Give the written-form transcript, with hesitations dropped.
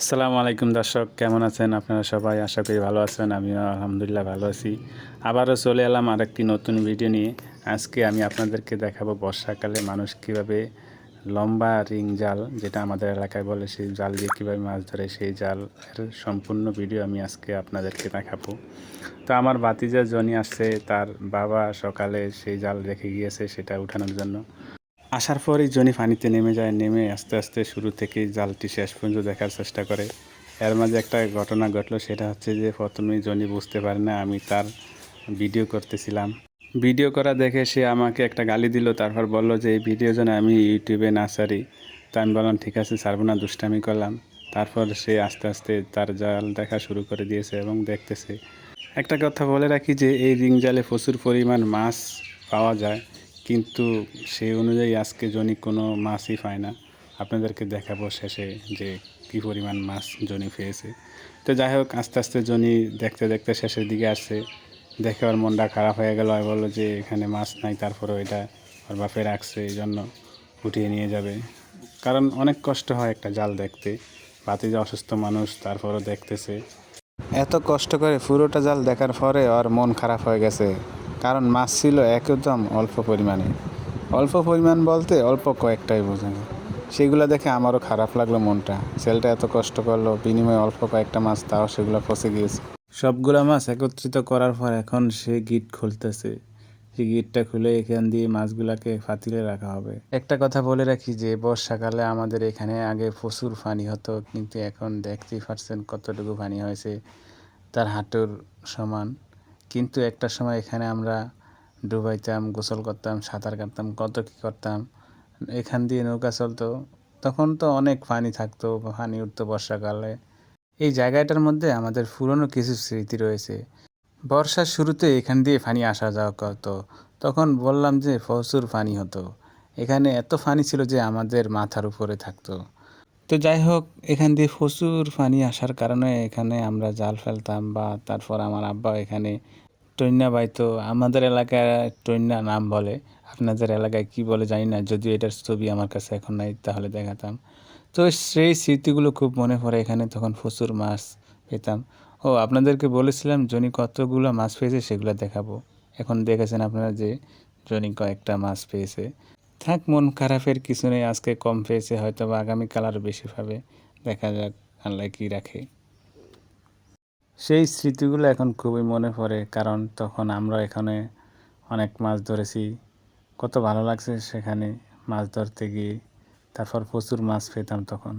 আসসালামু আলাইকুম দর্শক, কেমন আছেন আপনারা সবাই? আশা করি ভালো আছেন। আমিও আলহামদুলিল্লাহ ভালো আছি। আবারও চলে এলাম আরেকটি নতুন ভিডিও নিয়ে। আজকে আমি আপনাদেরকে দেখাবো বর্ষাকালে মানুষ কীভাবে লম্বা রিং জাল, যেটা আমাদের এলাকায় বলে, সেই জাল দিয়ে কীভাবে মাছ ধরে, সেই জালের সম্পূর্ণ ভিডিও আমি আজকে আপনাদেরকে দেখাবো। তো আমার ভাতিজা জনি আসছে, তার বাবা সকালে সেই জাল রেখে গিয়েছে সেটা উঠানোর জন্য। আসার পরই জনি পানিতে নেমে যায়, নেমে আস্তে আস্তে শুরু থেকেই জালটি শেষ পর্যন্ত দেখার চেষ্টা করে। এর মাঝে একটা ঘটনা ঘটলো, সেটা হচ্ছে যে প্রথমেই জনি বুঝতে পারে না আমি তার ভিডিও করতেছিলাম। ভিডিও করা দেখে সে আমাকে একটা গালি দিল, তারপর বলল যে এই ভিডিও যেন আমি ইউটিউবে না ছাড়ি। তা আমি বললাম ঠিক আছে, ছাড়বো না, দুষ্টামি করলাম। তারপর সে আস্তে আস্তে তার জাল দেখা শুরু করে দিয়েছে এবং দেখতেছে। একটা কথা বলে রাখি যে এই রিং জালে প্রচুর পরিমাণ মাছ পাওয়া যায়, কিন্তু সেই অনুযায়ী আজকে জনি কোনো মাছই পায় না। আপনাদেরকে দেখাবো শেষে যে কী পরিমাণ মাছ জনি পেয়েছে। তো যাই হোক, আস্তে আস্তে জনি দেখতে দেখতে শেষের দিকে আসছে। দেখে ওর মনটা খারাপ হয়ে গেল আর বললো যে এখানে মাছ নাই, তারপরেও এটা ওর বাপে রাখছে, এই জন্য উঠিয়ে নিয়ে যাবে। কারণ অনেক কষ্ট হয় একটা জাল দেখতে, ভাতিজা অসুস্থ মানুষ, তারপরও দেখতেছে। এত কষ্ট করে পুরোটা জাল দেখার পরে ওর মন খারাপ হয়ে গেছে, কারণ মাছ ছিল একদম অল্প পরিমাণে। অল্প পরিমাণ বলতে অল্প কয়েকটাই বোঝেন। সেগুলো দেখে আমারও খারাপ লাগলো মনটা। ছেলেটা এত কষ্ট করলো, বিনিময়ে অল্প কয়েকটা মাছ, তাও সেগুলো ফসে গিয়েছে। সবগুলা মাছ একত্রিত করার পর এখন সে গিট খুলতেছে। সেই গিটটা খুলে এখান দিয়ে মাছগুলাকে ফাতিলে রাখা হবে। একটা কথা বলে রাখি যে বর্ষাকালে আমাদের এখানে আগে প্রচুর পানি হতো, কিন্তু এখন দেখতেই পারছেন কতটুকু পানি হয়েছে, তার হাঁটুর সমান। কিন্তু একটা সময় এখানে আমরা ডুবাইতাম, গোসল করতাম, সাঁতার কাটতাম, কত কী করতাম। এখান দিয়ে নৌকা চলতো, তখন তো অনেক পানি থাকতো, পানি উঠতো বর্ষাকালে। এই জায়গাটার মধ্যে আমাদের পুরনো কিছু স্মৃতি রয়েছে। বর্ষার শুরুতে এখান দিয়ে পানি আসা যাওয়া করতো। তখন বললাম যে প্রচুর পানি হতো। এখানে এত পানি ছিল যে আমাদের মাথার উপরে থাকতো। তো যাই হোক, এখান দিয়ে প্রচুর পানি আসার কারণে এখানে আমরা জাল ফেলতাম, বা তারপর আমার আব্বা এখানে টৈন্না বাইতো। আমাদের এলাকায় টৈন্না নাম বলে, আপনাদের এলাকায় কি বলে জানি না, যদিও এটার ছবি আমার কাছে এখন নাই, তাহলে দেখাতাম। তো সেই স্মৃতিগুলো খুব মনে পড়ে। এখানে তখন প্রচুর মাছ পেতাম। ও, আপনাদেরকে বলেছিলাম জনি কতগুলো মাছ পেয়েছে সেগুলো দেখাবো। এখন দেখেছেন আপনারা যে জনি কয়েকটা মাছ পেয়েছে। থাক, মন খারাপের কিছু নেই, আজকে কম পেয়েছে, হয়তো বা আগামীকাল আরও বেশি পাবে। দেখা যাক আল্লাহ কী রাখে। সেই স্মৃতিগুলো এখন খুবই মনে পড়ে, কারণ তখন আমরা এখানে অনেক মাছ ধরেছি। কত ভালো লাগছে সেখানে মাছ ধরতে গিয়ে, তারপর প্রচুর মাছ পেতাম তখন।